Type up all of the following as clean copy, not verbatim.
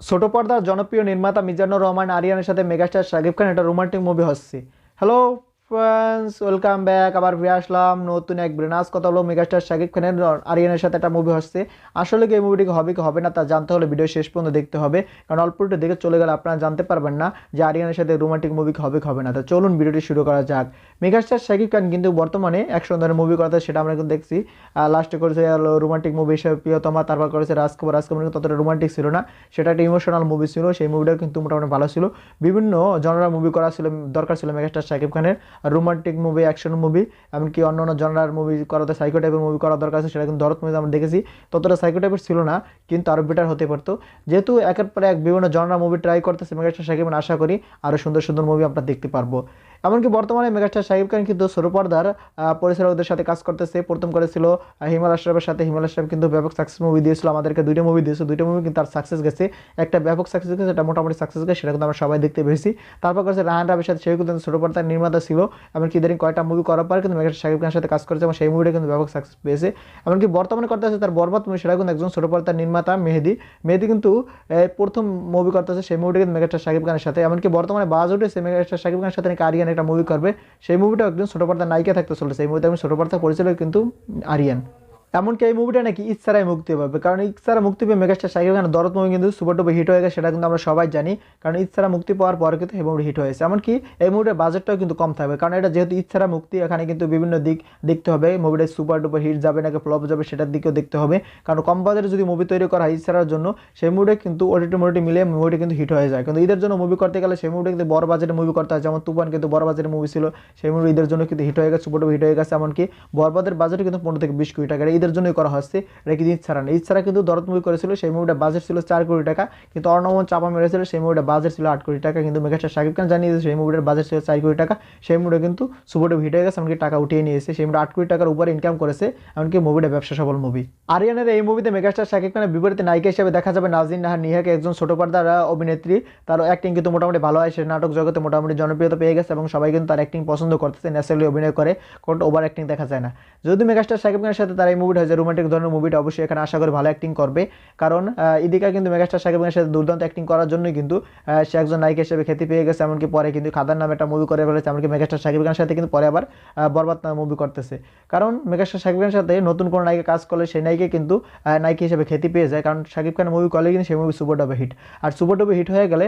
ছোট পর্দার জনপ্রিয় নির্মাতা মিজানুর রহমান আরিয়ানের সাথে মেগাস্টার শাকিব খান একটা রোমান্টিক মুভি হচ্ছে। Hello friends, welcome back. আবার ফিরে আসলাম নতুন এক ব্রেনাস কথা হলো মেগাস্টার শাকিব খানের আরিয়ানের সাথে একটা মুভি হচ্ছে। আসলে কি এই মুভিটি হবে কি হবে না তা জানতে হলে ভিডিও শেষ পর্যন্ত দেখতে হবে, কারণ অল্প একটু দেখে চলে গেলে আপনারা জানতে পারবেন না যে আরিয়ানের সাথে রোমান্টিক মুভি হবে কি হবে না। তো চলুন ভিডিওটি শুরু করা যাক। মেগাস্টার শাকিব খান কিন্তু বর্তমানে অ্যাকশন ধরনের মুভি করতে, সেটা আমরা কিন্তু দেখছি। লাস্টে করেছে রোমান্টিক মুভি হিসেবে প্রিয়তমা, তারপর করেছে রাজকুমার। রাজকুমার কিন্তু ততটা রোমান্টিক ছিল না, সেটা একটা ইমোশনাল মুভি ছিল। সেই মুভিটাও কিন্তু মোটামুটি ভালো ছিল। বিভিন্ন জনরার মুভি করা ছিল, দরকার ছিল মেগাস্টার শাকিব খানের। রোমান্টিক মুভি, অ্যাকশন মুভি, এমনকি অন্য অন্য জনরার মুভি করাতে সাইকো টাইপের মুভি করা দরকার আছে, সেটা কিন্তু দরদ মুভিতে আমরা দেখেছি। ততটা সাইকো টাইপের ছিল না, কিন্তু আরও বেটার হতে পারতো। যেহেতু একের পর এক বিভিন্ন জনরার মুভি ট্রাই করতেছে মেগাস্টার শাকিব খান, আশা করি আরও সুন্দর সুন্দর মুভি আমরা দেখতে পারবো। এমনকি বর্তমানে মেগাস্টার শাকিব খান কিন্তু ছোট পর্দার পরিচালকদের সাথে কাজ করতেছে। প্রথম করেছিল হিমাল আশরাফের সাথে। হিমাল আশরাফ কিন্তু ব্যাপক সাকসেস মুভি দিয়েছিল আমাদেরকে, দুইটা মুভি দিয়েছে। দুইটা মুভি কিন্তু তার সাকসেস গেছে, একটা ব্যাপক সাকসেস গেছে, একটা মোটামুটি সাকসেস গেছে, সেটা কিন্তু আমরা সবাই দেখতে পেয়েছি। তারপর করেছে রাহান রাফির সাথে, সেও কিন্তু ছোট পর্দার নির্মাতা ছিল। এমনকি ইদানিং কয়টা মুভি করার পর কিন্তু মেগাস্টার শাকিব খানের সাথে কাজ করেছে এবং সেই মুভিটা কিন্তু ব্যাপক সাকসেস পেয়েছে। এমনকি বর্তমানে করতে আছে তার বরবাদ মুভি, সেটা কিন্তু একজন ছোট পর্দার নির্মাতা মেহেদি। মেহেদি কিন্তু প্রথম মুভি করতেছে, সেই মুভিটা কিন্তু মেগাস্টার শাকিব খানের সাথে। এমনকি বর্তমানে বাজ উঠেছে মেগাস্টার শাকিব খানের সাথে নাকি আরিয়ান একটা মুভি করবে, সেই মুভিটাও একজন ছোট পর্দার নায়িকা থাকতে চলেছে। এই মুভিতে আমি ছোট পর্দা পরিচালক কিন্তু আরিয়ান। এমনকি এই মুভিটা নাকি ইচ্ছারাই মুক্তি পাবে, কারণ ইচ্ছারা মুক্তি পেয়ে মেগাস্টার শাকিব খানের দরদ মুভি কিন্তু সুপার টুপার হিট হয়ে গেছে, সেটা কিন্তু আমরা সবাই জানি। কারণ ইচ্ছারা মুক্তি পাওয়ার পরে কিন্তু এই মুভিটা হিট হয়েছে। এমনকি এই মুভিটার বাজেটটাও কিন্তু কম থাকবে, কারণ এটা যেহেতু ইচ্ছারা মুক্তি, এখানে কিন্তু বিভিন্ন দিক দেখতে হবে। মুভিটা সুপার টুপার হিট যাবে নাকি ফ্লপ যাবে, সেটার দিকেও দেখতে হবে। কারণ কম বাজেটে যদি মুভি তৈরি করা হয় ইচ্ছারার জন্য, সেই মুভিটা কিন্তু ওটিটি মোটিটি মিলে মুভিটা কিন্তু হিট হয়ে যায়। কিন্তু ঈদের জন্য মুভি করতে গেলে সেই মুভিটা কিন্তু বড় বাজেটের মুভি করতে হয়, যেমন তুফান কিন্তু বড় বাজেটের মুভি ছিল, সেই মুভি ঈদের জন্য কিন্তু হিট হয়ে গেছে, সুপার টুপার হিট হয়ে গেছে। এমনকি বরবাদের বাজেট কিন্তু 15 থেকে 20 কোটি টাকা, ঈদের জন্যই করা হচ্ছে। এটা কিন্তু ইচ্ছারা না, ইচ্ছারা কিন্তু দরদ মুভি করেছিল, সেই মুভিটা বাজেট ছিল 4 কোটি টাকা, কিন্তু অর্ণমন চাপা মেরেছিল, সেই মুভিটা বাজেট ছিল 8 কোটি টাকা। কিন্তু মেগাস্টার শাকিব খান জানিয়েছে সেই মুভিটার বাজেট ছিল 4 কোটি টাকা, সেই মুভিটা কিন্তু সুপারডুপার হিট হয়ে গেছে, এমনকি টাকা উঠিয়ে নিয়েছে। সেই মুভিটা 8 কোটি টাকার উপরে ইনকাম করেছে, এমনকি মুভিটা ব্যবসা সফল মুভি। আরিয়ানের এই মুভিতে মেগাস্টার শাকিব খানের বিপরীতে নায়িকা হিসেবে দেখা যাবে নাজিন নাহার নিহাকে, একজন ছোট পর্দার অভিনেত্রী। তার অ্যাক্টিং কিন্তু মোটামুটি ভালো হয়, সে নাটক জগতে মোটামুটি জনপ্রিয়তা পেয়ে গেছে এবং সবাই কিন্তু তার অ্যাক্টিং পছন্দ করতেছে। ন্যাচারালি অভিনয় করে, কোনো ওভার অ্যাক্টিং দেখা যায় না। যদি মেগাস্টার শাকিব খানের সাথে তার এই মুভিটা হয় যে রোমান্টিক ধরনের মুভিটা, অবশ্যই এখানে আশা করি ভালো অ্যাক্টিং করবে। কারণ ইদিকা কিন্তু মেগাস্টার শাকিব খানের সাথে দুর্দান্ত অ্যাক্টিং করার জন্যই কিন্তু সে একজন নায়িকা হিসেবে খ্যাতি পেয়ে গেছে। এমনকি পরে কিন্তু খাদার নামে একটা মুভি করে ফেলেছে। এমনকি মেগাস্টার শাকিব খানের সাথে কিন্তু পরে আবার বরবাদ নামে মুভি করতেছে। কারণ মেগাস্টার শাকিব খানের সাথে নতুন কোনো নায়িকা কাজ করলে সেই নায়িকা কিন্তু নায়িকা হিসেবে খ্যাতি পেয়ে যায়, কারণ শাকিব খান মুভি করলে কিন্তু সেই মুভি সুপার ডুপার হিট। আর সুপার ডুপার হিট হয়ে গেলে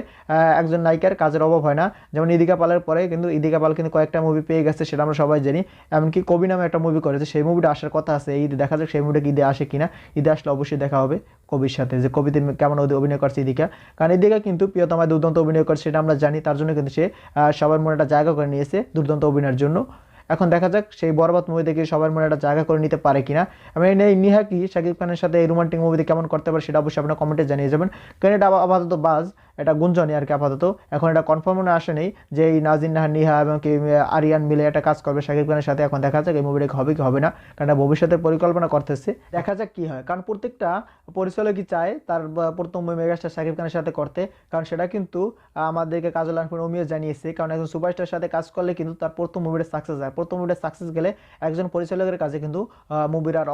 একজন নায়িকার কাজের অভাব হয় না। যেমন ইদিকা পালের পরে কিন্তু ইদিকা পাল কিন্তু কয়েকটা মুভি পেয়ে গেছে, সেটা আমরা সবাই জানি। এমনকি কবি নামে একটা মুভি করেছে, সেই মুভিটা আসার কথা আছে এই ঈদে, দেখা যাক সেই মুভিটা ঈদে আসে কিনা। ঈদে আসলে অবশ্যই দেখা হবে কবির সাথে, যে কবিতে কেমন অভিনয় করছে ইদিকা। কারণ ইদিকা কিন্তু প্রিয়তমায় দুর্দান্ত অভিনয় করছে, সেটা আমরা জানি। তার জন্য কিন্তু সে সবার মনে একটা জায়গা করে নিয়েছে দুর্দান্ত অভিনয়ের জন্য। এখন দেখা যাক সেই বরবাদ মুভি দেখে সবার মনে একটা জায়গা করে নিতে পারে কিনা। আমি এই নিহা কি শাকিব খানের সাথে এই রোমান্টিক মুভিতে কেমন করতে পারে, সেটা অবশ্যই আপনার কমেন্টে জানিয়ে যাবেন। কারণ এটা আপাতত বাজ, এটা গুঞ্জনই আর কি আপাতত। এখন এটা কনফার্ম মনে আসে নেই যে এই নাজিন নাহার নিহা এবং কি আরিয়ান মিলে একটা কাজ করবে শাকিব খানের সাথে। এখন দেখা যাক এই মুভিটা হবে কি হবে না, কারণ এটা ভবিষ্যতের পরিকল্পনা করতেছে, দেখা যাক কি হয়। কারণ প্রত্যেকটা পরিচালকই চায় তার প্রথম মুভি মেগাস্টার শাকিব খানের সাথে করতে, কারণ সেটা কিন্তু আমাদেরকে কাজল আহসান অমিও জানিয়েছে। কারণ একজন সুপারস্টারের সাথে কাজ করলে কিন্তু তার প্রথম মুভিটা সাকসেস হয়। প্রথম মুভিটা সাকসেস গেলে একজন পরিচালকের কাছে কিন্তু মুভির আর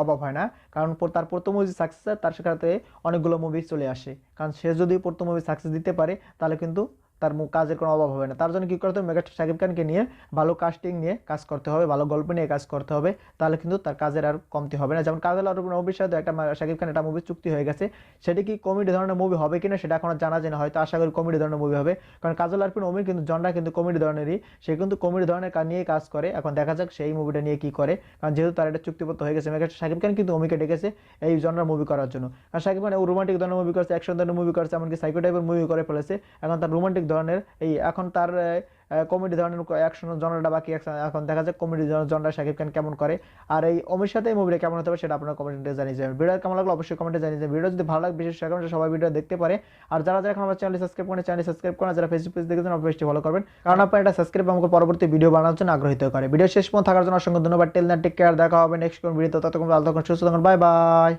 অভাব হয় না, কারণ তার প্রথম মুভি সাকসেস হয়, তার সাথে অনেকগুলো মুভি চলে আসে। কারণ সে যদি প্রথম মুভি সাকসেস দিতে পারে, তাহলে কিন্তু তার কাজের কোনো অভাব হবে না। তার জন্য কী করতে হবে, মেগাস্টার শাকিব খানকে নিয়ে ভালো কাস্টিং নিয়ে কাজ করতে হবে, ভালো গল্প নিয়ে কাজ করতে হবে, তাহলে কিন্তু তার কাজের আর কমতি হবে না। যেমন কাজল মুভির সাথে একটা শাকিব খান একটা মুভি চুক্তি হয়ে গেছে, সেটি কি কমেডি ধরনের মুভি হবে কিনা সেটা এখনো জানা যায় না। হয়তো আশা করি কমেডি ধরনের মুভি হবে, কারণ কাজল আরফিন অমির কিন্তু জনরা কিন্তু কমেডি ধরনেরই, সে কিন্তু কমেডি ধরনের নিয়ে কাজ করে। এখন দেখা যাক সেই মুভিটা নিয়ে কী করে, কারণ যেহেতু তার একটা চুক্তিপত্র হয়ে গেছে। মেগাস্টার শাকিব খান কিন্তু অমিকে ডেকেছে এই জনরার মুভি করার জন্য। আর শাকিব খান রোমান্টিক ধরনের মুভি করছে, অ্যাকশন ধরনের মুভি করছে, এমনকি সাইকো টাইপের মুভি করে ফেলেছে। এখন তার রোমান্টিক ধরনের এই, এখন তার কমেডি ধরনের অ্যাকশন জনরাটা বাকি। এখন দেখা যাক কমেডি জনরা শাকিব খান কেমন করে, আর এই অমির সাথে এই মুভিটা কেমন হতে পারে সেটা আপনার কমেন্টে জানিয়ে যাবেন। ভিডিও কেমন লাগলো অবশ্যই কমেন্টে জানিয়ে যাবেন। ভিডিও যদি ভালো লাগে বিশেষ করে সবাই ভিডিও দেখতে পারে। আর যারা যারা এখন আমার চ্যানেল সাবস্ক্রাইব করেন, চ্যানেল সাবস্ক্রাইব করেন, যারা ফেসবুক পেজ দেখেছেন অবশ্যই ফলো করবেন, কারণ আপনার এটা সাবস্ক্রাইব আমাকে পরবর্তী ভিডিও বানানোর জন্য আগ্রহিত করে। ভিডিও শেষ পর্যন্ত থাকার জন্য অসংখ্য ধন্যবাদ। টেল দেন, টেক কেয়ার, দেখা হবে নেক্সট কোন ভিডিওতে। ততক্ষণ ভালো থাকুন, সুস্থ থাকুন, বাই বাই।